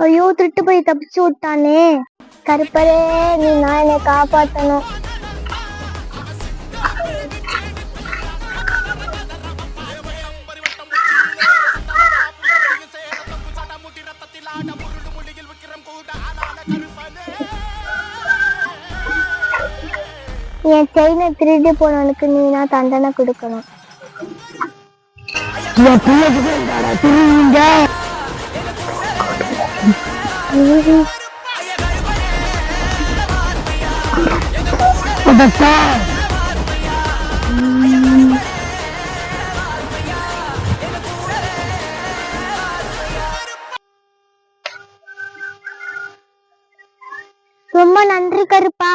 ஐயோ, திருட்டு போய் தப்பிச்சு விட்டானே. கருப்பரே, நீ நான் என்னை காப்பாத்தணும். என் செயினை திருடி போனவனுக்கு நீ நான் தண்டனை கொடுக்கணும். ரொம்ப நன்றி கருப்பா.